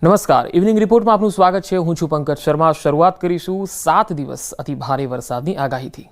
નમસ્કાર, ઇવનિંગ રિપોર્ટમાં આપનું સ્વાગત છે. હું છું પંકજ શર્મા. શરૂઆત કરીશું 7 દિવસ અતિ ભારે વરસાદની આગાહીથી.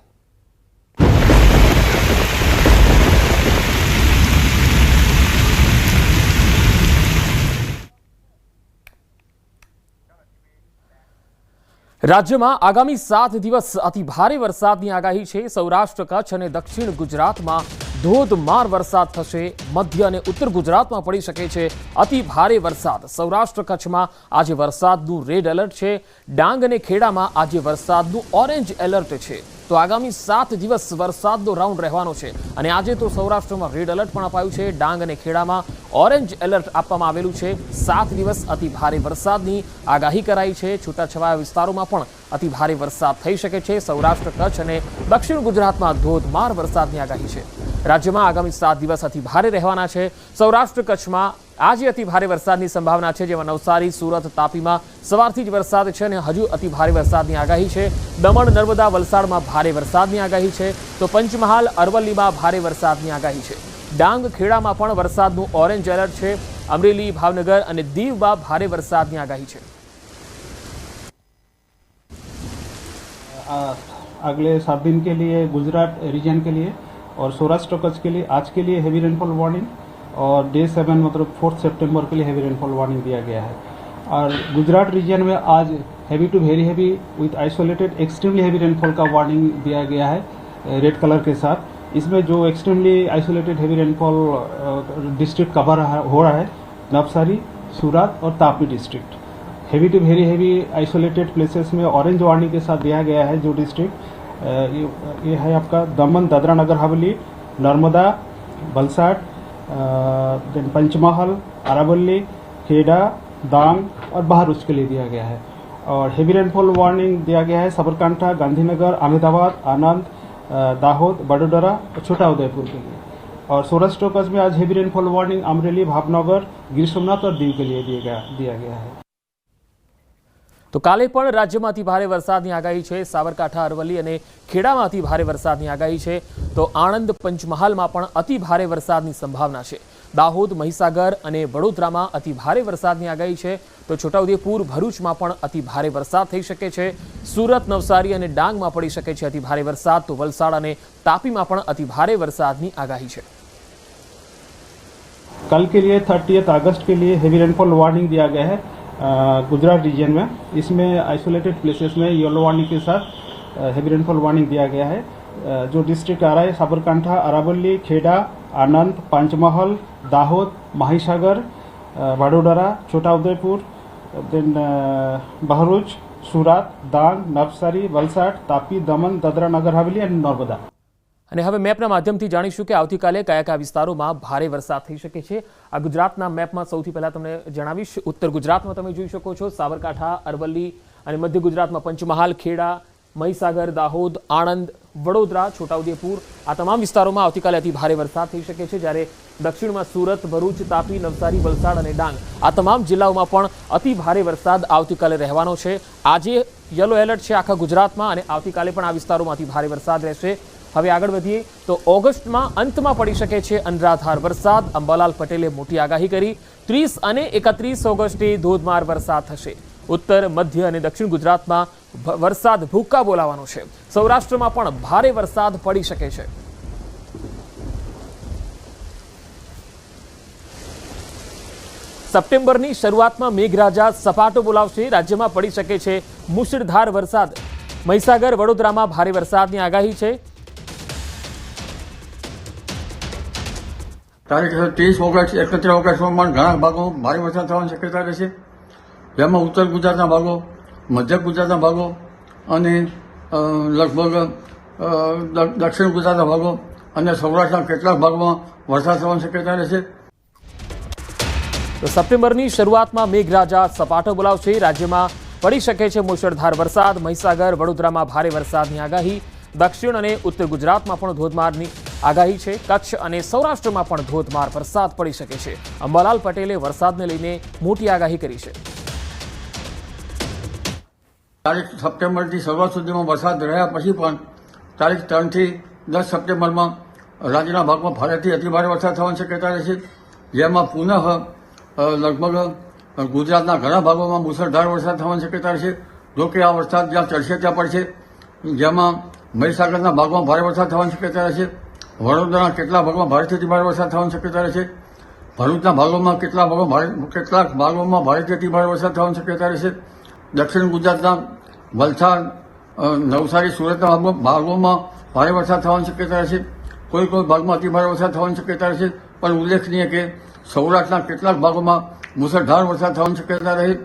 રાજ્યમાં આગામી 7 દિવસ અતિ ભારે વરસાદની આગાહી છે. સૌરાષ્ટ્ર, કચ્છ અને દક્ષિણ ગુજરાતમાં ધોધમાર વરસાદ થશે. મધ્ય અને ઉત્તર ગુજરાતમાં પડી શકે છે અતિ ભારે વરસાદ. સૌરાષ્ટ્ર કચ્છમાં આજે વરસાદનું રેડ એલર્ટ છે. ડાંગ અને ખેડામાં આજે વરસાદનું ઓરેન્જ એલર્ટ છે. તો આગામી 7 દિવસ વરસાદનો રાઉન્ડ રહેવાનો છે અને આજે તો સૌરાષ્ટ્રમાં રેડ એલર્ટ પણ અપાયું છે. ડાંગ અને ખેડામાં ઓરેન્જ એલર્ટ આપવામાં આવેલું છે. 7 દિવસ અતિ ભારે વરસાદની આગાહી કરાઈ છે. છૂટાછવાયા વિસ્તારોમાં પણ અતિ ભારે વરસાદ થઈ શકે છે. સૌરાષ્ટ્ર, કચ્છ અને દક્ષિણ ગુજરાતમાં ધોધમાર વરસાદની આગાહી છે. રાજ્યમાં આગામી 7 દિવસ અતિ ભારે રહેવાના છે. સૌરાષ્ટ્ર, કચ્છમાં આજે અતિ ભારે વરસાદની સંભાવના છે, જેમાં નવસારી, સુરત, તાપીમાં સવારથી જ વરસાદ છે અને હજુ અતિ ભારે વરસાદની આગાહી છે. દમણ, નર્મદા, વલસાડમાં ભારે વરસાદની આગાહી છે. તો પંચમહાલ, અરવલ્લીમાં ભારે વરસાદની આગાહી છે. ડાંગ, ખેડામાં પણ વરસાદનું ઓરેન્જ એલર્ટ છે. અમરેલી, ભાવનગર અને દીવમાં ભારે વરસાદની આગાહી છે. अगले 7 दिन के लिए गुजरात रीजन के लिए और सौराष्ट्र कच्छ के लिए आज के लिए हैवी रेनफॉल वार्निंग और डे 7 मतलब 4 सितंबर के लिए हैवी रेनफॉल वार्निंग दिया गया है. और गुजरात रीजन में आज heavy to very heavy with isolated extremely heavy rainfall का वार्निंग दिया गया है रेड कलर के साथ. इसमें जो extremely isolated heavy rainfall district cover हो रहा है नवसारी, सूरत और Tapi district. Heavy to very heavy isolated places में ऑरेंज वार्निंग के साथ दिया गया है जो डिस्ट्रिक्ट ये है आपका दमन, दादरा नगर हवेली, नर्मदा, वलसाड, देन पंचमहल, अरावली, खेड़ा, डांग और बहरूच के लिए दिया गया है. और हैवी रेनफॉल वार्निंग दिया गया है साबरकांठा, गांधीनगर, अहमदाबाद, आनंद, दाहोद, बड़ोदरा और छोटा उदयपुर के लिए. और सौराष्ट्र कच्छ में आज heavy rainfall warning Amreli, Bhavnagar, Gir Somnath और दीव के लिए दिया गया है. તો કાલે પણ રાજ્યમાં અતિ ભારે વરસાદની આગાહી છે. સાબરકાંઠા, અરવલ્લી અને ખેડામાં અતિ ભારે વરસાદની આગાહી છે. તો આણંદ, પંચમહાલમાં પણ અતિ ભારે વરસાદની સંભાવના છે. દાહોદ, મહીસાગર અને વડોદરામાં અતિ ભારે વરસાદની આગાહી છે. તો છોટાઉદેપુર, ભરૂચમાં પણ અતિ ભારે વરસાદ થઈ શકે છે. સુરત, નવસારી અને ડાંગમાં પડી શકે છે અતિ ભારે વરસાદ. તો વલસાડ અને તાપીમાં પણ અતિ ભારે વરસાદની આગાહી છે. कल के लिए 30 अगस्त के लिए हैवी रेनफॉल वार्निंग दिया गया है गुजरात रीजन में. इसमें आइसोलेटेड प्लेसेस में येलो वार्निंग के साथ हैवी रेनफॉल वार्निंग दिया गया है. जो डिस्ट्रिक्ट आ रहा है साबरकांठा, अरावली, खेड़ा, आनंद, पंचमहल, दाहोद, महिसागर, वडोदरा, छोटा Udaipur, then बहरूच, Surat, Dang, Navsari, Valsad, Tapi, Daman, Dadra Nagar Haveli and Narmada. અને હવે મેપના માધ્યમથી જાણીશું કે આવતીકાલે કયા કયા વિસ્તારોમાં ભારે વરસાદ થઈ શકે છે. આ ગુજરાતના મેપમાં સૌથી પહેલા તમને જણાવીશ. ઉત્તર ગુજરાતમાં તમે જોઈ શકો છો સાબરકાંઠા, અરવલ્લી અને મધ્ય ગુજરાતમાં પંચમહાલ, ખેડા, મહીસાગર, દાહોદ, આણંદ, વડોદરા, છોટાઉદેપુર આ તમામ વિસ્તારોમાં આવતીકાલે અતિ ભારે વરસાદ થઈ શકે છે. જ્યારે દક્ષિણમાં સુરત, ભરૂચ, તાપી, નવસારી, વલસાડ અને ડાંગ આ તમામ જિલ્લાઓમાં પણ અતિ ભારે વરસાદ આવતીકાલે રહેવાનો છે. આજે યલો એલર્ટ છે આખા ગુજરાતમાં અને આવતીકાલે પણ આ વિસ્તારોમાં અતિ ભારે વરસાદ રહેશે. હવે આગળ વધીએ તો ઓગસ્ટમાં અંતમાં પડી શકે છે અનરાધાર વરસાદ. અંબાલાલ પટેલે મોટી આગાહી કરી. 30 અને 31 ઓગસ્ટે ધોધમાર વરસાદ થશે. ઉત્તર, મધ્ય અને દક્ષિણ ગુજરાતમાં વરસાદ ભૂક્કા બોલાવવાનો છે. સૌરાષ્ટ્રમાં પણ ભારે વરસાદ પડી શકે છે. સપ્ટેમ્બરની શરૂઆતમાં મેઘરાજા સપાટો બોલાવશે. રાજ્યમાં પડી શકે છે મુશળધાર વરસાદ. મહીસાગર, વડોદરામાં ભારે વરસાદની આગાહી છે. તારીખ 30 ઓગસ્ટ, 31 ઓગસ્ટમાં ઘણા ભાગોમાં ભારે વરસાદ થવાની શક્યતા રહેશે. જેમાં ઉત્તર ગુજરાતના ભાગો, મધ્ય ગુજરાતના ભાગો અને લગભગ દક્ષિણ ગુજરાતના ભાગો અને સૌરાષ્ટ્રના કેટલાક ભાગોમાં વરસાદ થવાની શક્યતા રહેશે. તો સપ્ટેમ્બરની શરૂઆતમાં મેઘરાજા સપાટો બોલાવશે. રાજ્યમાં પડી શકે છે મુશળધાર વરસાદ. મહીસાગર, વડોદરામાં ભારે વરસાદની આગાહી. દક્ષિણ અને ઉત્તર ગુજરાતમાં પણ ધોધમારની આગાહી છે. કચ્છ અને સૌરાષ્ટ્રમાં પણ ધોધમાર વરસાદ પડી શકે છે. અંબાલાલ પટેલે વરસાદને લઈને મોટી આગાહી કરી છે. તારીખ સપ્ટેમ્બરથી શરૂઆત સુધીમાં વરસાદ રહ્યા પછી પણ તારીખ 3 થી 10 સપ્ટેમ્બરમાં રાજ્યના ભાગમાં ભારેથી અતિભારે વરસાદ થવાની શક્યતા રહેશે. જેમાં પુનઃ લગભગ ગુજરાતના ઘણા ભાગોમાં મુસળધાર વરસાદ થવાની શક્યતા રહેશે. જો કે આ વરસાદ જ્યાં ચડશે ત્યાં પડશે, જેમાં મહીસાગરના ભાગમાં ભારે વરસાદ થવાની શક્યતા રહેશે. વડોદરાના કેટલાક ભાગમાં ભારેથી ભારે વરસાદ થવાની શક્યતા રહેશે. ભરૂચના ભાગોમાં કેટલાક ભાગોમાં ભારેથી ભારે વરસાદ થવાની શક્યતા રહેશે. દક્ષિણ ગુજરાતના વલસાડ, નવસારી, સુરતના ભાગોમાં ભારે વરસાદ થવાની શક્યતા રહેશે. કોઈ ભાગમાં અતિ ભારે વરસાદ થવાની શક્યતા રહેશે. પણ ઉલ્લેખનીય કે સૌરાષ્ટ્રના કેટલાક ભાગોમાં મુસળધાર વરસાદ થવાની શક્યતા રહે.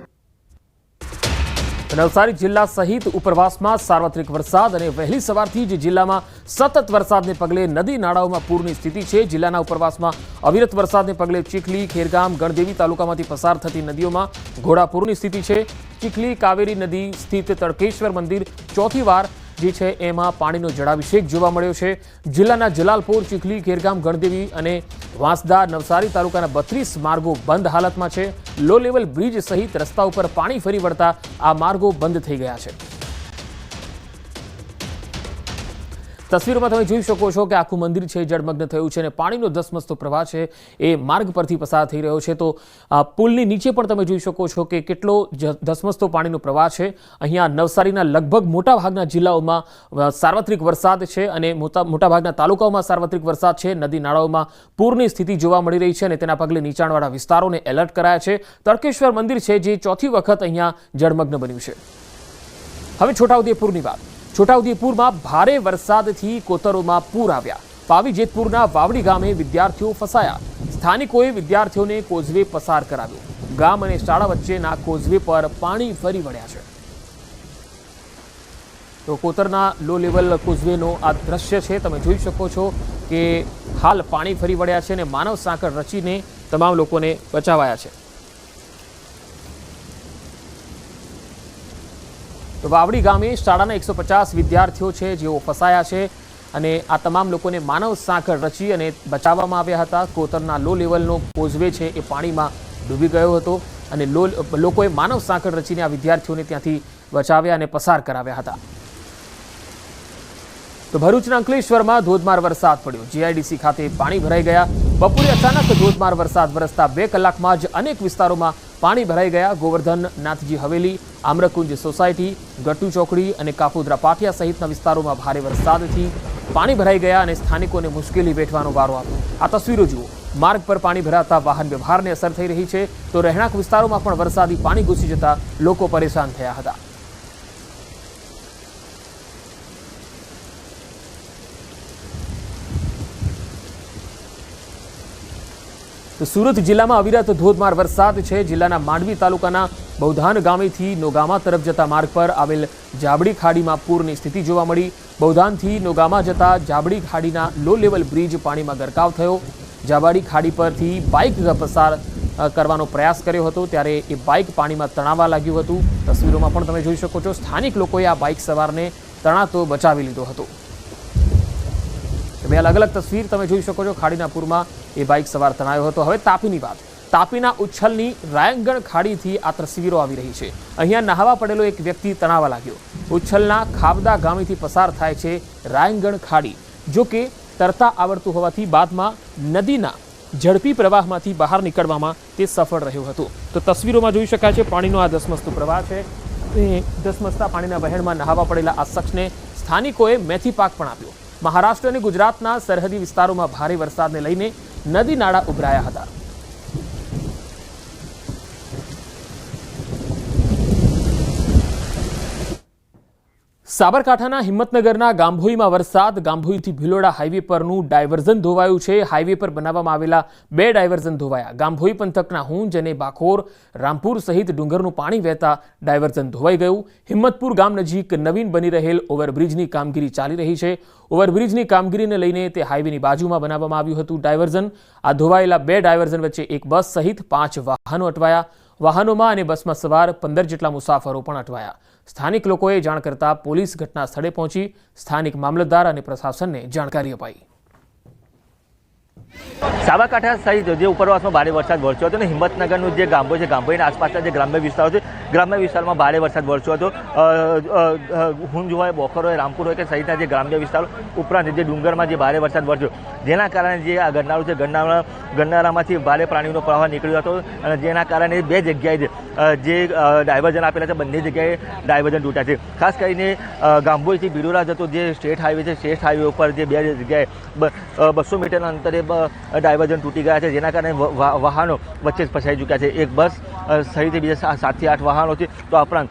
નવસારી જિલ્લા સહિત ઉપરવાસમાં સાર્વત્રિક વરસાદ અને વહેલી સવારથી જ જિલ્લામાં સતત વરસાદને પગલે નદી નાળાઓમાં પૂરની સ્થિતિ છે. જિલ્લાના ઉપરવાસમાં અવિરત વરસાદને પગલે ચીખલી, ખેરગામ, ગણદેવી તાલુકામાંથી પસાર થતી નદીઓમાં ઘોડાપૂરની સ્થિતિ છે. ચીખલી કાવેરી નદી સ્થિત તડકેશ્વર મંદિર ચોથી વાર જે છે એમાં પાણીનો જળાભિષેક જોવા મળ્યો છે. જિલ્લાના જલાલપોર, ચીખલી, ખેરગામ, ગણદેવી અને વાંસદા, નવસારી તાલુકાના 32 માર્ગો બંધ હાલતમાં છે. લો લેવલ બ્રિજ સહિત રસ્તા ઉપર પાણી ફરી વળતા આ માર્ગો બંધ થઈ ગયા છે. તસવીરોમાં તમે જોઈ શકો છો કે આખું મંદિર છે જળમગ્ન થયું છે અને પાણીનો ધસમસતો પ્રવાહ છે એ માર્ગ પરથી પસાર થઈ રહ્યો છે. તો પુલની નીચે પણ તમે જોઈ શકો છો કે કેટલો ધસમસતો પાણીનો પ્રવાહ છે. અહીંયા નવસારીના લગભગ મોટાભાગના જિલ્લાઓમાં સાર્વત્રિક વરસાદ છે અને મોટાભાગના તાલુકાઓમાં સાર્વત્રિક વરસાદ છે. નદી નાળાઓમાં પૂરની સ્થિતિ જોવા મળી રહી છે અને તેના પગલે નીચાણવાળા વિસ્તારોને એલર્ટ કરાયા છે. તડકેશ્વર મંદિર છે જે ચોથી વખત અહીંયા જળમગ્ન બન્યું છે. હવે છોટાઉદેપુરની વાત. છોટાઉદેપુરમાં ભારે વરસાદથી કોતરોમાં પૂર આવ્યા. પાવી જેતપુરના વાવડી ગામે વિદ્યાર્થીઓ ફસાયા. સ્થાનિકોએ વિદ્યાર્થીઓને કોઝવે પસાર કરાવ્યો. ગામ અને શાળા વચ્ચેના કોઝવે પર પાણી ફરી વળ્યા છે. તો કોતરના લો લેવલ કોઝવેનો આ દ્રશ્ય છે. તમે જોઈ શકો છો કે હાલ પાણી ફરી વળ્યા છે અને માનવ સાંકળ રચીને તમામ લોકોને બચાવાયા છે. તો વાવડી ગામે શાળાના 150 વિદ્યાર્થીઓ છે જેઓ ફસાયા છે અને આ તમામ લોકોને માનવ સાંકળ રચી અને બચાવવામાં આવ્યા હતા. કોતરના લો લેવલનો કોઝવે છે એ પાણીમાં ડૂબી ગયો હતો અને લોકોએ માનવ સાંકળ રચીને આ વિદ્યાર્થીઓને ત્યાંથી બચાવ્યા અને પસાર કરાવ્યા હતા. તો ભરૂચના અંકલેશ્વરમાં ધોધમાર વરસાદ પડ્યો. જીઆઈડીસી ખાતે પાણી ભરાઈ ગયા. બપોરે અચાનક ધોધમાર વરસાદ વરસતા 2 કલાકમાં જ અનેક વિસ્તારોમાં પાણી ભરાઈ ગયા. ગોવર્ધન નાથજી હવેલી, આમ્રકુંજ સોસાયટી, ગટ્ટુ ચોકડી અને કાપોદ્રા પાટિયા સહિતના વિસ્તારોમાં ભારે વરસાદથી પાણી ભરાઈ ગયા અને સ્થાનિકોને મુશ્કેલી વેઠવાનો વારો આવ્યો. આ તસવીરો જુઓ. માર્ગ પર પાણી ભરાતા વાહન વ્યવહારને અસર થઈ રહી છે. તો રહેણાંક વિસ્તારોમાં પણ વરસાદી પાણી ઘૂસી જતા લોકો પરેશાન થયા હતા. તો સુરત જિલ્લામાં અવિરત ધોધમાર વરસાદ છે. જિલ્લાના માંડવી તાલુકાના બૌધાન ગામેથી નોગામા તરફ જતા માર્ગ પર આવેલ જાબડી ખાડીમાં પૂરની સ્થિતિ જોવા મળી. બૌધાનથી નોગામા જતા જાબડી ખાડીના લો લેવલ બ્રિજ પાણીમાં ગરકાવ થયો. જાબડી ખાડી પરથી બાઇક પસાર કરવાનો પ્રયાસ કર્યો હતો ત્યારે એ બાઇક પાણીમાં તણાવા લાગ્યું હતું. તસવીરોમાં પણ તમે જોઈ શકો છો. સ્થાનિક લોકોએ આ બાઇક સવારને તણાતો બચાવી લીધો હતો. બે અલગ અલગ તસવીર તમે જોઈ શકો છો. ખાડીના પૂરમાં એ બાઇક સવાર તણાયો હતો. હવે તાપીની વાત. તાપીના ઉચ્છલની રાયંગણ ખાડીથી આ તસવીરો આવી રહી છે. અહીંયા નહાવા પડેલો એક વ્યક્તિ તણાવા લાગ્યો. ઉચ્છલના ખાબદા ગામેથી પસાર થાય છે રાયંગણ ખાડી. જો કે તરતા આવડતું હોવાથી બાદમાં નદીના ઝડપી પ્રવાહમાંથી બહાર નીકળવામાં તે સફળ રહ્યું હતું. તો તસવીરોમાં જોઈ શકાય છે પાણીનો આ ધસમસતો પ્રવાહ છે. ધસમસતા પાણીના વહેણમાં નહાવા પડેલા આ શખ્સને સ્થાનિકોએ મેથી પાક પણ આપ્યો. મહારાષ્ટ્ર અને ગુજરાતના સરહદી વિસ્તારોમાં ભારે વરસાદને લઈને નદી નાળા ઉભરાયા હતા. સાબરકાંઠાના હિંમતનગરના ગાંભોઈમાં વરસાદ. ગાંભોઈથી ભિલોડા હાઈવે પરનું ડાયવર્ઝન ધોવાયું છે. હાઈવે પર બનાવવામાં આવેલા 2 ડાયવર્ઝન ધોવાયા. ગાંભોઈ પંથકના હુંજ અને બાખોર, રામપુર સહિત ડુંગરનું પાણી વહેતા ડાયવર્ઝન ધોવાઈ ગયું. હિંમતપુર ગામ નજીક નવીન બની રહેલ ઓવરબ્રિજની કામગીરી ચાલી રહી છે. ઓવરબ્રિજની કામગીરીને લઈને તે હાઈવેની બાજુમાં બનાવવામાં આવ્યું હતું ડાયવર્ઝન. આ ધોવાયેલા 2 ડાયવર્ઝન વચ્ચે એક બસ સહિત 5 વાહનો અટવાયા. વાહનોમાં અને બસમાં સવાર 15 જેટલા મુસાફરો પણ અટવાયા. સ્થાનિક લોકોએ જાણ કરતા પોલીસ ઘટના સ્થળે પહોંચી સ્થાનિક મામલતદાર અને પ્રશાસનને જાણકારી અપાઈ. સાબરકાંઠા સહિત જે ઉપરવાસમાં ભારે વરસાદ વરસ્યો હતો અને હિંમતનગરનું જે ગામો છે ગામોના આસપાસના જે ગ્રામ્ય વિસ્તારો છે ગ્રામ્ય વિસ્તારમાં ભારે વરસાદ વરસ્યો હતો. હુંજ હોય, બોખર હોય, રામપુર હોય કે સહિતના જે ગ્રામ્ય વિસ્તારો ઉપરાંત જે ડુંગરમાં જે ભારે વરસાદ વરસ્યો જેના કારણે જે આ ગરનાળું છે ગરનાળામાંથી ભારે પાણીનો પ્રવાહ નીકળ્યો હતો અને જેના કારણે બે જગ્યાએ જે ડાયવર્ઝન આપેલા છે બંને જગ્યાએ ડાયવર્ઝન તૂટ્યા છે. ખાસ કરીને ગાંભોઈથી બિલોરા જતો જે સ્ટેટ હાઈવે છે સ્ટેટ હાઈવે ઉપર જે બે જગ્યાએ 200 મીટરના અંતરે ડાયવર્ઝન તૂટી ગયા છે જેના કારણે વાહનો વચ્ચે જ ફસાઈ ચૂક્યા છે. એક બસ સહિત બીજા 7 થી 8 વાહનો છે તો આ ઉપરાંત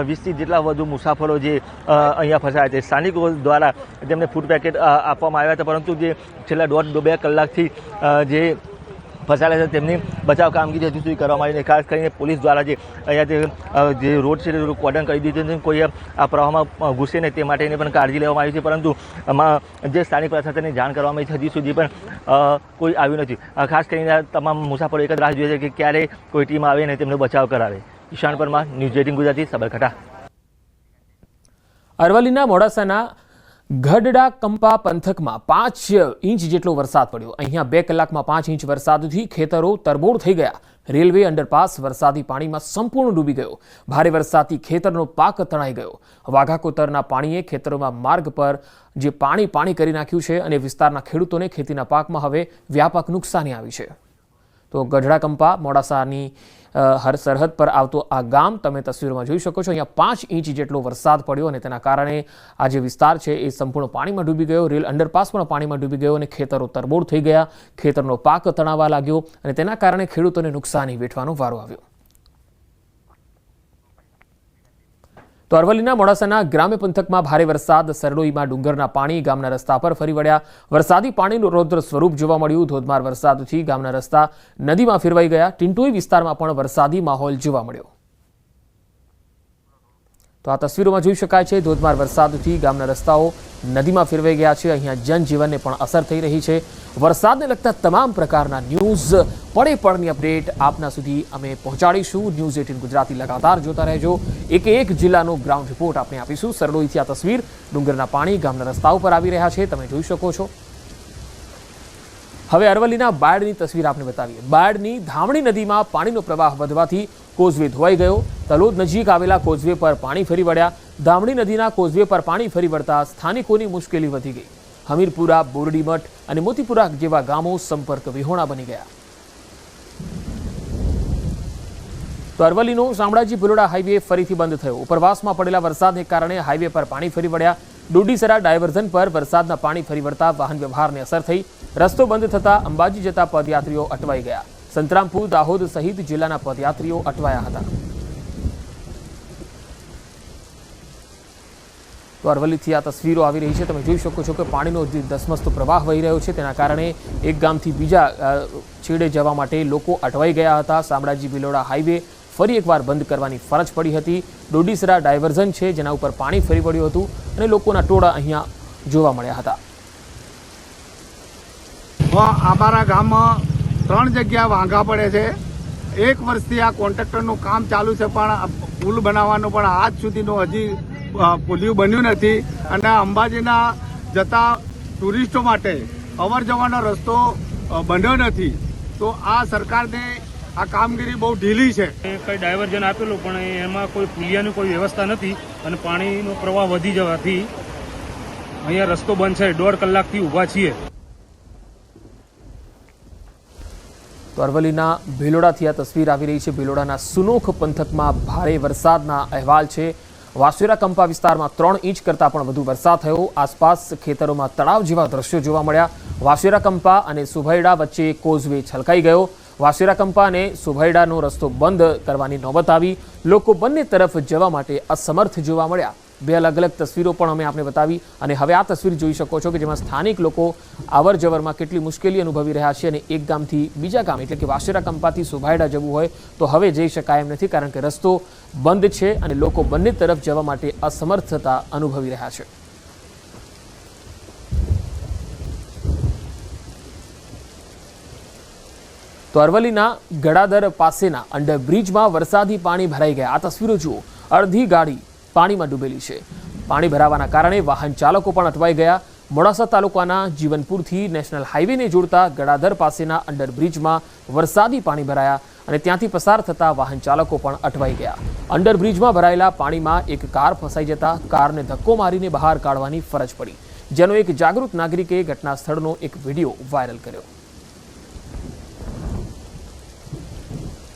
20થી જેટલા વધુ મુસાફરો જે અહીંયા ફસાયા છે. સ્થાનિકો દ્વારા તેમને ફૂડ પેકેટ આપવામાં આવ્યા હતા પરંતુ જે છેલ્લા 1.5-2 કલાકથી જે ફસાયેલા છે તેમની બચાવ કામગીરી હજુ સુધી કરવામાં આવી નથી. ખાસ કરીને પોલીસ દ્વારા જે અહીંયા જે રોડ છે તે કોર્ડન કરી દીધું છે કોઈ આ પ્રવાહમાં ઘૂસે નહીં તે માટેની પણ કાળજી લેવામાં આવી છે પરંતુ આમાં જે સ્થાનિક પ્રશાસનને જાણ કરવામાં આવી છે હજી સુધી પણ કોઈ આવ્યું નથી. ખાસ કરીને તમામ મુસાફરો એક જ રાહ જોઈએ છે કે ક્યારે કોઈ ટીમ આવે ને તેમનો બચાવ કરાવે. ઈશાન પરમાર, ન્યૂઝ 18 ગુજરાતી, સાબરકાંઠા. અરવલ્લીના મોડાસાના ગઢડા કંપા પંથકમાં 5 ઇંચ જેટલો વરસાદ પડ્યો. અહીંયા 2 કલાકમાં 5 ઇંચ વરસાદથી ખેતરો તરબોળ થઈ ગયા. રેલવે અંડરપાસ વરસાદી પાણીમાં સંપૂર્ણ ડૂબી ગયો. ભારે વરસાદથી ખેતરનો પાક તણાઈ ગયો. વાઘાકોતરના પાણીએ ખેતરોમાં માર્ગ પર જે પાણી કરી નાખ્યું છે અને વિસ્તારના ખેડૂતોને ખેતીના પાકમાં હવે વ્યાપક નુકસાની આવી છે. તો ગઢડા કંપા મોડાસાની સરહદ પર આવતો આ ગામ તમે તસવીરોમાં જોઈ શકો છો. અહીંયા 5 ઇંચ જેટલો વરસાદ પડ્યો અને તેના કારણે આ જે વિસ્તાર છે એ સંપૂર્ણ પાણીમાં ડૂબી ગયો. રેલ અંડરપાસ પણ પાણીમાં ડૂબી ગયો અને ખેતરો તરબોળ થઈ ગયા. ખેતરનો પાક તણાવા લાગ્યો અને તેના કારણે ખેડૂતોને નુકસાની વેઠવાનો વારો આવ્યો. તો અરવલ્લીના મોડાસાના ગ્રામ્ય પંથકમાં ભારે વરસાદ. સરડોઈમાં ડુંગરના પાણી ગામના રસ્તા પર ફરી વળ્યા. વરસાદી પાણીનું રૌદ્ર સ્વરૂપ જોવા મળ્યું. ધોધમાર વરસાદથી ગામના રસ્તા નદીમાં ફેરવાઈ ગયા. ટિન્ટોઈ વિસ્તારમાં પણ વરસાદી માહોલ જોવા મળ્યો. તો આ તસવીરોમાં જોઈ શકાય છે ધોધમાર વરસાદથી ગામના રસ્તાઓ નદીમાં ફેરવાઈ ગયા છે. અહીંયા જનજીવનને પણ અસર થઈ રહી છે. વરસાદને લગતા તમામ પ્રકારના ન્યૂઝ પળે અપડેટ આપના સુધી અમે પહોંચાડીશું. ન્યૂઝ 18 ગુજરાતી લગાતાર જોતા રહેજો. એક જિલ્લાનો ગ્રાઉન્ડ રિપોર્ટ આપણે આપીશું. સરડોઈથી આ તસવીર ડુંગરના પાણી ગામના રસ્તાઓ પર આવી રહ્યા છે તમે જોઈ શકો છો. હવે અરવલ્લીના બાયડની તસવીર આપને બતાવીએ. બાયડની ધામણી નદીમાં પાણીનો પ્રવાહ વધવાથી કોઝવે ધોવાઈ ગયો. તલોદ નજીક આવેલા કોઝવે પર પાણી ફરી વળ્યા. ધામણી નદીના કોઝવે પર પાણી ફરી વળતા સ્થાનિકોની મુશ્કેલી વધી ગઈ. હમીરપુરા, બોરડીમઠ અને મોતીપુરા જેવા ગામો સંપર્ક વિહોણા બની ગયા. તો અરવલ્લીનો શામળાજી ભિલોડા હાઈવે ફરીથી બંધ થયો. ઉપરવાસમાં પડેલા વરસાદને કારણે હાઈવે પર પાણી ફરી વળ્યા. ડોડીસરા ડાયવર્ઝન પર વરસાદના પાણી ફરી વળતા વાહન વ્યવહારને અસર થઈ. રસ્તો બંધ થતા અંબાજી જતા પદયાત્રીઓ અટવાઈ ગયા. સંતરામપુર, દાહોદ સહિત જિલ્લાના પદયાત્રીઓ અટવાયા હતા. તો અરવલ્લીથી આ તસવીરો આવી રહી છે તમે જોઈ શકો છો કે પાણીનો ધસમસતો પ્રવાહ વહી રહ્યો છે. તેના કારણે એક ગામથી બીજા છેડે જવા માટે લોકો અટવાઈ ગયા હતા. શામળાજી ભિલોડા હાઈવે ફરી એકવાર બંધ કરવાની ફરજ પડી હતી. ડોડીસરા ડાયવર્ઝન છે જેના ઉપર પાણી ફરી વળ્યું હતું અને લોકોના ટોળા અહીંયા જોવા મળ્યા હતા. અમારા ગામમાં 3 જગ્યા વાંઘા પડે છે. 1 વર્ષથી આ કોન્ટ્રાક્ટરનું કામ ચાલુ છે પણ પુલ બનાવવાનું પણ આજ સુધીનું હજી પુલિયું બન્યું નથી અને અંબાજીના જતા ટુરિસ્ટો માટે અવર જવાનો રસ્તો બન્યો નથી. તો આ સરકારને આ કામગીરી બહુ ઢીલી છે. કંઈ ડાયવર્ઝન આપેલું પણ એમાં કોઈ પુલિયાની કોઈ વ્યવસ્થા નથી અને પાણીનો પ્રવાહ વધી જવાથી અહીંયા રસ્તો બંધ છે. 1.5 કલાકથી ઊભા છીએ. તો અરવલ્લીના ભિલોડાથી આ તસવીર આવી રહી છે. ભિલોડાના સુનોખ પંથકમાં ભારે વરસાદના અહેવાલ છે. વાસુરા કંપા વિસ્તારમાં 3 ઇંચ કરતાં પણ વધુ વરસાદ થયો. આસપાસ ખેતરોમાં તળાવ જેવા દ્રશ્યો જોવા મળ્યા. વાસુરા કંપા અને સુભૈડા વચ્ચે કોઝવે છલકાઈ ગયો. વાસુરા કંપા અને સુભૈડાનો રસ્તો બંધ કરવાની નોબત આવી. લોકો બંને તરફ જવા માટે અસમર્થ જોવા મળ્યા. 2 અલગ અલગ તસવીરો પણ અમે આપને બતાવી અને હવે આ તસવીર જોઈ શકો છો કે જેમાં સ્થાનિક લોકો અવર જવરમાં કેટલી મુશ્કેલી અનુભવી રહ્યા છે અને એક ગામથી બીજા ગામ એટલે કે વાસુરા કંપાથી સુભાયડા જવું હોય તો હવે જઈ શકાય એમ નથી કારણ કે રસ્તો બંધ છે અને લોકો બંને તરફ જવા માટે અસમર્થતા અનુભવી રહ્યા છે. તો અરવલ્લીના ગડાદર પાસેના અંડરબ્રિજમાં વરસાદી પાણી ભરાઈ ગયા. આ તસવીરો જુઓ. અડધી ગાડી પાણીમાં ડૂબેલી છે. પાણી ભરાવાના કારણે વાહન ચાલકો પણ અટવાઈ ગયા. મોડાસા તાલુકાના જીવનપુરથી નેશનલ હાઈવેને જોડતા ગડાધર પાસેના અંડરબ્રિજમાં વરસાદી પાણી ભરાયા અને ત્યાંથી પસાર થતા વાહન ચાલકો પણ અટવાઈ ગયા. અંડરબ્રિજમાં ભરાયેલા પાણીમાં એક કાર ફસાઈ જતા કારને ધક્કો મારીને બહાર કાઢવાની ફરજ પડી, જેનો એક જાગૃત નાગરિકે ઘટના સ્થળનો એક વિડીયો વાયરલ કર્યો.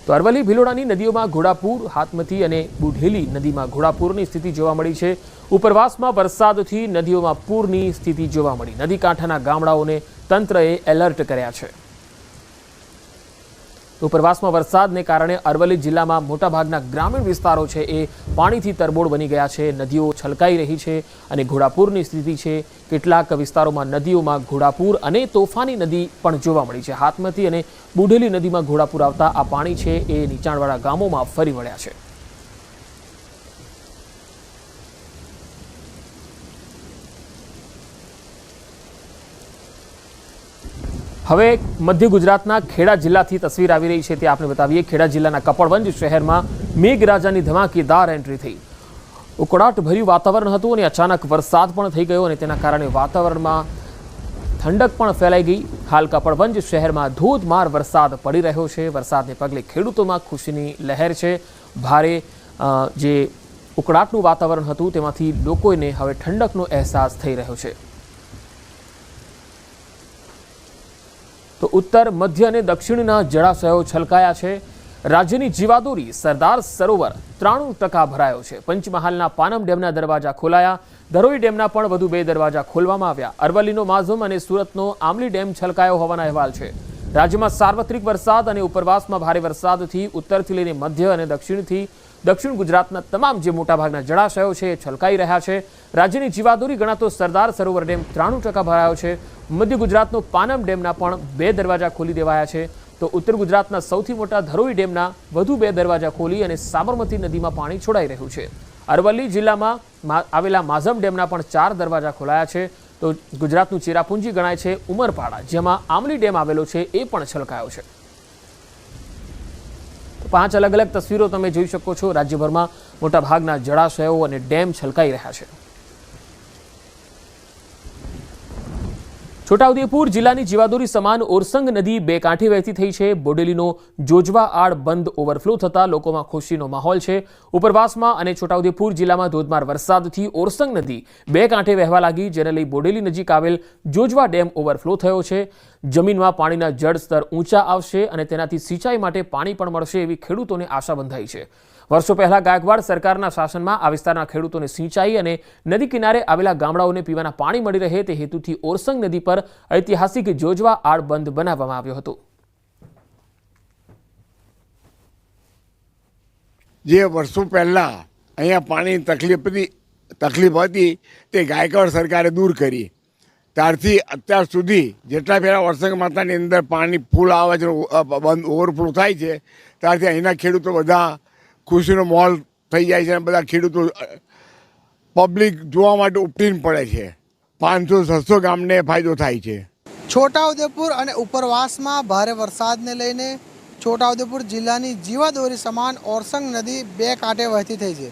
તો અરવલ્લી ભિલોડાની નદીઓમાં ઘોડાપૂર, હાથમતી અને બુઢેલી નદીમાં ઘોડાપૂરની સ્થિતિ જોવા મળી છે. ઉપરવાસમાં વરસાદથી નદીઓમાં પૂરની સ્થિતિ જોવા મળી. નદી કાંઠાના ગામડાઓને તંત્રએ એલર્ટ કર્યા છે. ઉપરવાસમાં વરસાદને કારણે અરવલ્લી જિલ્લામાં મોટાભાગના ગ્રામીણ વિસ્તારો છે એ પાણીથી તરબોળ બની ગયા છે. નદીઓ છલકાઈ રહી છે અને ઘોડાપૂરની સ્થિતિ છે. કેટલાક વિસ્તારોમાં નદીઓમાં ઘોડાપૂર અને તોફાની નદી પણ જોવા મળી છે. હાથમતી અને બુઢેલી નદીમાં ઘોડાપૂર આવતા આ પાણી છે એ નીચાણવાળા ગામોમાં ફરી વળ્યા છે. હવે મધ્ય ગુજરાતના ખેડા જિલ્લાથી તસવીર આવી રહી છે તે આપણે બતાવીએ. ખેડા જિલ્લાના કપડવંજ શહેરમાં મેઘરાજાની ધમાકેદાર એન્ટ્રી થઈ. ઉકળાટભર્યું વાતાવરણ હતું અને અચાનક વરસાદ પણ થઈ ગયો અને તેના કારણે વાતાવરણમાં ઠંડક પણ ફેલાઈ ગઈ. હાલ કપડવંજ શહેરમાં ધોધમાર વરસાદ પડી રહ્યો છે. વરસાદને પગલે ખેડૂતોમાં ખુશીની લહેર છે. ભારે જે ઉકળાટનું વાતાવરણ હતું તેમાંથી લોકોને હવે ઠંડકનો અહેસાસ થઈ રહ્યો છે. તો ઉત્તર, મધ્ય અને દક્ષિણના જળાશયો છલકાયા છે. રાજ્યની જીવાદોરી સરદાર સરોવર 93% ભરાયો છે. પંચમહાલના પાનમ ડેમના દરવાજા ખોલાયા. ધરોઈ ડેમના પણ વધુ 2 દરવાજા ખોલવામાં આવ્યા. અરવલ્લીનો માઝમ અને સુરતનો આમલી ડેમ છલકાયો હોવાના અહેવાલ છે. રાજ્યમાં સાર્વત્રિક વરસાદ અને ઉપરવાસમાં ભારે વરસાદથી ઉત્તરથી લઈને મધ્ય અને દક્ષિણ ગુજરાતના તમામ જે મોટાભાગના જળાશયો છે એ છલકાઈ રહ્યા છે. રાજ્યની જીવાદોરી ગણાતો સરદાર સરોવર ડેમ 93% ભરાયો છે. મધ્ય ગુજરાતનો પાનમ ડેમના પણ 2 દરવાજા ખોલી દેવાયા છે. તો ઉત્તર ગુજરાતના સૌથી મોટા ધરોઈ ડેમના વધુ 2 દરવાજા ખોલી અને સાબરમતી નદીમાં પાણી છોડાઈ રહ્યું છે. અરવલ્લી જિલ્લામાં આવેલા માઝમ ડેમના પણ 4 દરવાજા ખોલાયા છે. તો ગુજરાતનું ચેરાપુંજી ગણાય છે ઉમરપાડા, જેમાં આમલી ડેમ આવેલો છે એ પણ છલકાયો છે. 5 અલગ અલગ તસવીરો તમે જોઈ શકો છો. રાજ્યભરમાં મોટાભાગના જળાશયો અને ડેમ છલકાઈ રહ્યા છે. છોટાઉદેપુર જિલ્લાની જીવાદોરી સમાન ઓરસંગ નદી 2 કાંઠે વહેતી થઈ છે. બોડેલીનો જોજવા આડ બંધ ઓવરફ્લો થતા લોકોમાં ખુશીનો માહોલ છે. ઉપરવાસમાં અને છોટાઉદેપુર જિલ્લામાં ધોધમાર વરસાદથી ઓરસંગ નદી 2 કાંઠે વહેવા લાગી, જેને લઈ બોડેલી નજીક આવેલ જોજવા ડેમ ઓવરફ્લો થયો છે. જમીનમાં પાણીના જળસ્તર ઊંચા આવશે અને તેનાથી સિંચાઈ માટે પાણી પણ મળશે એવી ખેડૂતોને આશા બંધાઈ છે. વર્ષો પહેલા ગાયકવાડ સરકારના શાસનમાં આ વિસ્તારના ખેડૂતોને સિંચાઈ અને નદી કિનારે આવેલા ગામડાઓને પીવાના પાણી મળી રહે તે હેતુથી ઓરસંગ નદી પર ઐતિહાસિક જોજવા આડ બંધ બનાવવામાં આવ્યો હતો. જે વર્ષો પહેલા અહીંયા પાણીની તકલીફ હતી તે ગાયકવાડ સરકારે દૂર કરી. ત્યારથી અત્યાર સુધી જેટલા પહેલાં ઓરસંગ માતાની અંદર પાણી ફૂલ આવે છે, બંધ ઓવરફ્લો થાય છે, ત્યારથી અહીંના ખેડૂતો બધા ખુશીનો માહોલ થઈ જાય છે અને બધા ખેડૂતો પબ્લિક જોવા માટે ઉપટીને પડે છે. 500-600 ગામને ફાયદો થાય છે. છોટાઉદેપુર અને ઉપરવાસમાં ભારે વરસાદને લઈને છોટાઉદેપુર જિલ્લાની જીવાદોરી સમાન ઓરસંગ નદી 2 કાંઠે વહેતી થઈ છે.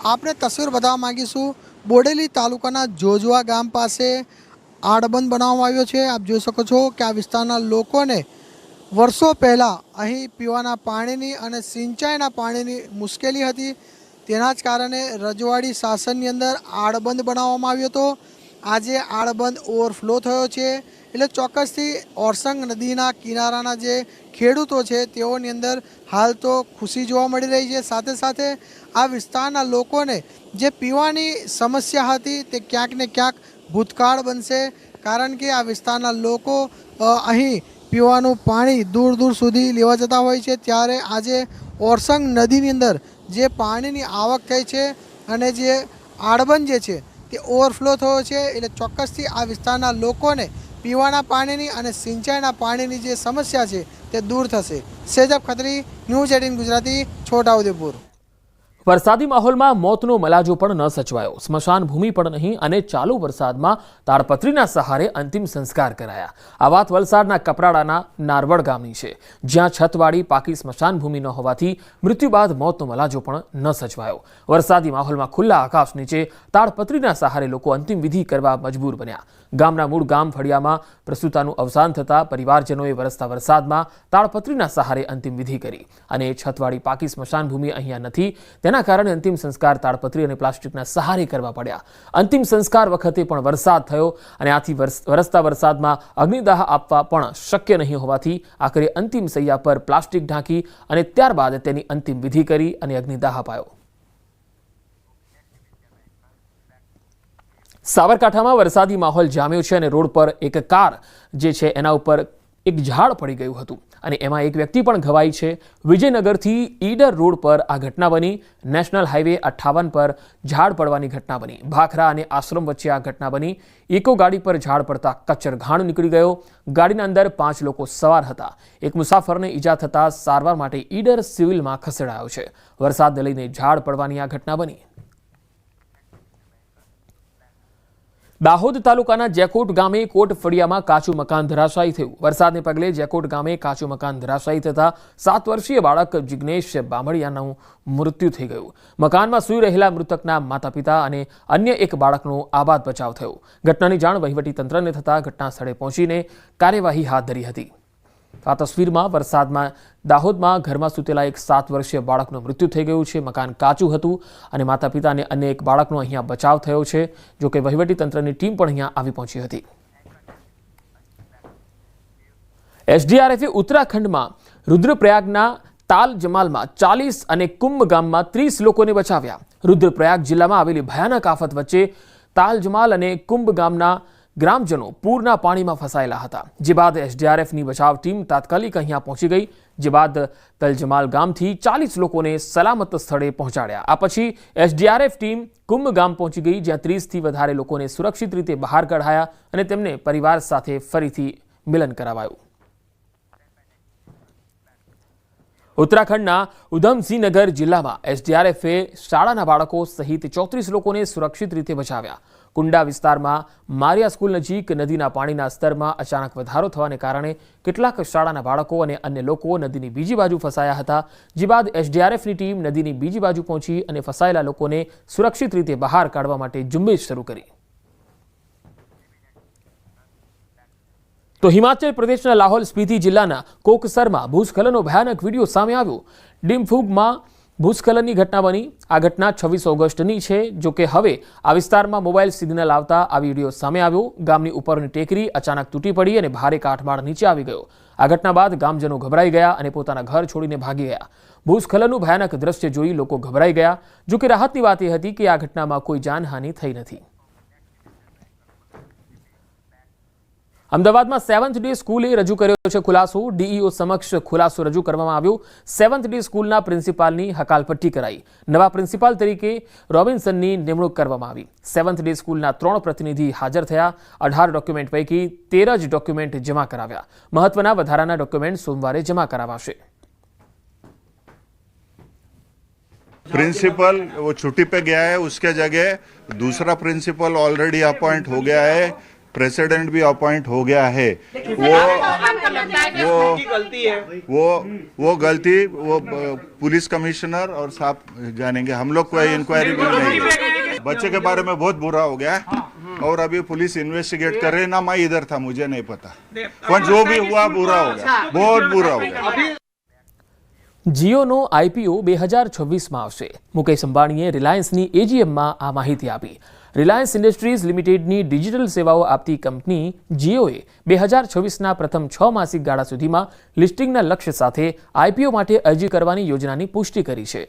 આપણે તસવીર બતાવવા માગીશું. બોડેલી તાલુકાના જોજવા ગામ પાસે આડબંધ બનાવવામાં આવ્યો છે. આપ જોઈ શકો છો કે આ વિસ્તારના લોકોને વર્ષો પહેલાં અહીં પીવાના પાણીની અને સિંચાઈના પાણીની મુશ્કેલી હતી. તેના જ કારણે રજવાડી શાસનની અંદર આડબંધ બનાવવામાં આવ્યો હતો. આજે આડબંધ ઓવરફ્લો થયો છે એટલે ચોક્કસથી ઓરસંગ નદીના કિનારાના જે ખેડૂતો છે તેઓની અંદર હાલ તો ખુશી જોવા મળી રહી છે. સાથે સાથે આ વિસ્તારના લોકોને જે પીવાની સમસ્યા હતી તે ક્યાંક ને ક્યાંક ભૂતકાળ બનશે, કારણ કે આ વિસ્તારના લોકો અહીં પીવાનું પાણી દૂર દૂર સુધી લેવા જતા હોય છે. ત્યારે આજે ઓરસંગ નદીની અંદર જે પાણીની આવક થઈ છે અને જે આડબંધ જે છે તે ઓવરફ્લો થયો છે એટલે ચોક્કસથી આ વિસ્તારના લોકોને પીવાના પાણીની અને સિંચાઈના પાણીની જે સમસ્યા છે તે દૂર થશે. સેજબ ખત્રી, ન્યૂઝ 18 ગુજરાતી, છોટાઉદેપુર. વરસાદી માહોલમાં મોતનો મલાજો પણ ન સચવાયો. સ્મશાન ભૂમિ પણ નહીં અને ચાલુ વરસાદમાં તાડપત્રીના સહારે અંતિમ સંસ્કાર કરાયા. આ વાત વલસાડના કપરાડાના નારવડ ગામની છે, જ્યાં છતવાળી પાકી સ્મશાન ભૂમિ ન હોવાથી મૃત્યુ બાદ મોતનો મલાજો પણ ન સચવાયો. વરસાદી માહોલમાં ખુલ્લા આકાશ નીચે તાડપત્રીના સહારે લોકો અંતિમ વિધિ કરવા મજબૂર બન્યા. ગામના મૂળ ગામ ફળિયામાં પ્રસૂતાનું અવસાન થતાં પરિવારજનોએ વરસતા વરસાદમાં તાડપત્રીના સહારે અંતિમ વિધિ કરી અને છતવાળી પાકી સ્મશાન ભૂમિ અહીંયા નથી, તેના કારણે અંતિમ સંસ્કાર તાડપત્રી અને પ્લાસ્ટિકના સહારે કરવા પડ્યા. અંતિમ સંસ્કાર વખતે પણ વરસાદ થયો અને આથી વરસતા વરસાદમાં અગ્નિદાહ આપવા પણ શક્ય નહીં હોવાથી આખરે અંતિમ સૈયા પર પ્લાસ્ટિક ઢાંકી અને ત્યારબાદ તેની અંતિમ વિધિ કરી અને અગ્નિદાહ અપાયો. સાબરકાંઠામાં વરસાદી માહોલ જામ્યો છે અને રોડ પર એક કાર જે છે એના ઉપર એક ઝાડ પડી ગયું હતું અને એમાં એક વ્યક્તિ પણ ઘવાઈ છે. વિજયનગરથી ઈડર રોડ પર આ ઘટના બની. નેશનલ હાઈવે 58 પર ઝાડ પડવાની ઘટના બની. ભાખરા અને આશ્રમ વચ્ચે આ ઘટના બની. ઇકો ગાડી પર ઝાડ પડતા કચરઘાણ નીકળી ગયો. ગાડીના અંદર 5 લોકો સવાર હતા. એક મુસાફરને ઈજા થતા સારવાર માટે ઈડર સિવિલમાં ખસેડાયો છે. વરસાદને લઈને ઝાડ પડવાની આ ઘટના બની. દાહોદ તાલુકાના જેકોટ ગામે કોટ ફળિયામાં કાચું મકાન ધરાશાયી થયું. વરસાદને પગલે જેકોટ ગામે કાચું મકાન ધરાશાયી થતા 7 વર્ષીય બાળક જિગ્નેશ બામણિયાનું મૃત્યુ થઈ ગયું. મકાનમાં સૂઈ રહેલા મૃતકના માતા પિતા અને અન્ય એક બાળકનો આબાદ બચાવ થયો. ઘટનાની જાણ વહીવટી તંત્રને થતાં ઘટના સ્થળે પહોંચીને કાર્યવાહી હાથ ધરી હતી. આ તસવીરમાં વરસાદમાં દાહોદમાં ઘરમાં સૂતેલા એક 7 વર્ષીય બાળકનું મૃત્યુ થઈ ગયું છે. મકાન કાચું હતું અને માતા પિતા અને અન્ય એક બાળકનો અહીંયા બચાવ થયો છે. જો કે વહીવટી તંત્રની ટીમ પણ અહીંયા આવી પહોંચી હતી. એસડીઆરએફે ઉત્તરાખંડમાં રુદ્રપ્રયાગના તાલ જમાલમાં 40 અને કુંભ ગામમાં 30 લોકોને બચાવ્યા. રુદ્રપ્રયાગ જિલ્લામાં આવેલી ભયાનક આફત વચ્ચે તાલ જમાલ અને કુંભ ગામના ગ્રામજનો પૂરના પાણીમાં ફસાયેલા હતા. જે બાદ એસડીઆરએફની બચાવ ટીમ તાત્કાલિક અહીંયા પહોંચી ગઈ. જે બાદ તલજમાલ ગામથી 40 લોકોને સલામત સ્થળે પહોંચાડ્યા. આ પછી એસડીઆરએફ ટીમ કુંભ ગામ પહોંચી ગઈ, જ્યાં 30થી વધારે લોકોને સુરક્ષિત રીતે બહાર કઢાયા અને તેમને પરિવાર સાથે ફરીથી મિલન કરાવાયું. ઉત્તરાખંડના ઉધમસિંહનગર જિલ્લામાં એસડીઆરએફે શાળાના બાળકો સહિત 34 લોકોને સુરક્ષિત રીતે બચાવ્યા. કુંડા વિસ્તારમાં મારિયા સ્કૂલ નજીક નદીના પાણીના સ્તરમાં અચાનક વધારો થવાને કારણે કેટલાક શાળાના બાળકો અને અન્ય લોકો નદીની બીજી બાજુ ફસાયા હતા. જે બાદ એસડીઆરએફની ટીમ નદીની બીજી બાજુ પહોંચી અને ફસાયેલા લોકોને સુરક્ષિત રીતે બહાર કાઢવા માટે ઝુંબેશ શરૂ કરી. તો હિમાચલ પ્રદેશના લાહોલ સ્પીતિ જિલ્લાના કોકસરમાં ભૂસ્ખલનનો ભયાનક વિડીયો સામે આવ્યો. ડિમફુગમાં ભૂસ્ખલનની ઘટના બની. આ ઘટના 26 ઓગસ્ટની છે. જો કે હવે આ વિસ્તારમાં મોબાઈલ સિગ્નલ આવતા આ વિડીયો સામે આવ્યો. ગામની ઉપરની ટેકરી અચાનક તૂટી પડી અને ભારે કાટમાળ નીચે આવી ગયો. આ ઘટના બાદ ગામજનો ગભરાઈ ગયા અને પોતાના ઘર છોડીને ભાગી ગયા. ભૂસ્ખલનનું ભયાનક દ્રશ્ય જોઈ લોકો ગભરાઈ ગયા. જો કે રાહતની વાત એ હતી કે આ ઘટનામાં કોઈ જાનહાનિ થઈ નથી. અમદાવાદમાં 7th ડે સ્કૂલે રજૂ કર્યો છે ખુલાસો. ડીઈઓ સમક્ષ ખુલાસો રજૂ કરવામાં આવ્યો. 7th ડે સ્કૂલના પ્રિન્સિપાલની હકાલપટ્ટી કરાઈ. નવા પ્રિન્સિપાલ તરીકે રોબિન્સનની નિમણૂક કરવામાં આવી. 7th ડે સ્કૂલના 3 પ્રતિનિધિ હાજર થયા. 18 ડોક્યુમેન્ટ પૈકી 13 જ ડોક્યુમેન્ટ જમા કરાવ્યા. મહત્વના વધારાના ડોક્યુમેન્ટ સોમવારે જમા કરાવાશે. प्रिंसिपल वो छुट्टी पे गया है, उसके जगह दूसरा प्रिंसिपल ऑलरेडी अपॉइंट हो गया है, प्रेसिडेंट भी अपॉइंट हो गया है. वो गलती वो पुलिस कमिश्नर और साहब जानेंगे. हम लोग कोई इंक्वायरी भी नहीं. बच्चे के बारे में बहुत बुरा हो गया और अभी पुलिस इन्वेस्टिगेट कर रही. ना मैं इधर था, मुझे नहीं पता, पर जो भी हुआ बुरा हो गया, बहुत बुरा हो गया. જીઓનો આઈપીઓ 2026માં આવશે. મુકેશ અંબાણીએ રિલાયન્સની એજીએમમાં આ માહિતી આપી. રિલાયન્સ ઇન્ડસ્ટ્રીઝ લિમિટેડની ડિજિટલ સેવાઓ આપતી કંપની જીઓએ 2026ના પ્રથમ 6 માસિક ગાળા સુધીમાં લિસ્ટિંગના લક્ષ્ય સાથે આઈપીઓ માટે અરજી કરવાની યોજનાની પુષ્ટિ કરી છે.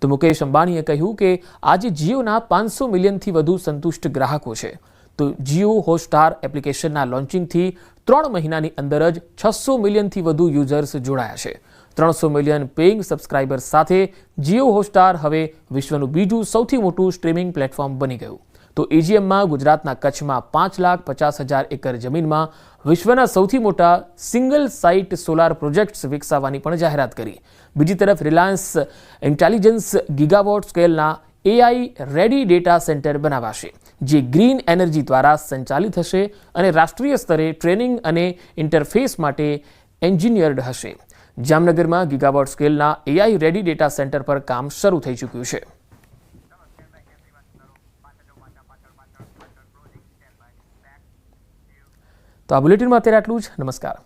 તો મુકેશ અંબાણીએ કહ્યું કે આજે જીઓના 500 મિલિયનથી વધુ સંતુષ્ટ ગ્રાહકો છે. તો જીઓ હોટસ્ટાર એપ્લિકેશનના લોન્ચિંગથી 3 મહિનાની અંદર જ 600 મિલિયનથી વધુ યુઝર્સ જોડાયા છે. 300 મિલિયન પેઇંગ સબસ્ક્રાઇબર્સ સાથે જીઓ હોટસ્ટાર હવે વિશ્વનું બીજું સૌથી મોટું સ્ટ્રીમિંગ પ્લેટફોર્મ બની ગયું. તો એજીએમમાં ગુજરાતના કચ્છમાં 5,50,000 એકર જમીનમાં વિશ્વના સૌથી મોટા સિંગલ સાઇટ સોલાર પ્રોજેક્ટ્સ વિકસાવવાની પણ જાહેરાત કરી. બીજી તરફ રિલાયન્સ ઇન્ટેલિજન્સ ગીગાવોટ સ્કેલના AI રેડી ડેટા સેન્ટર બનાવાશે, જે ગ્રીન એનર્જી દ્વારા સંચાલિત હશે અને રાષ્ટ્રીય સ્તરે ટ્રેનિંગ અને ઇન્ટરફેસ માટે એન્જિનિયર્ડ હશે. જામનગરમાં ગીગાવોટ સ્કેલના AI રેડી ડેટા સેન્ટર પર કામ શરૂ થઈ ચૂક્યું છે. તો આ બુલેટિનમાં અત્યારે આટલું જ. નમસ્કાર.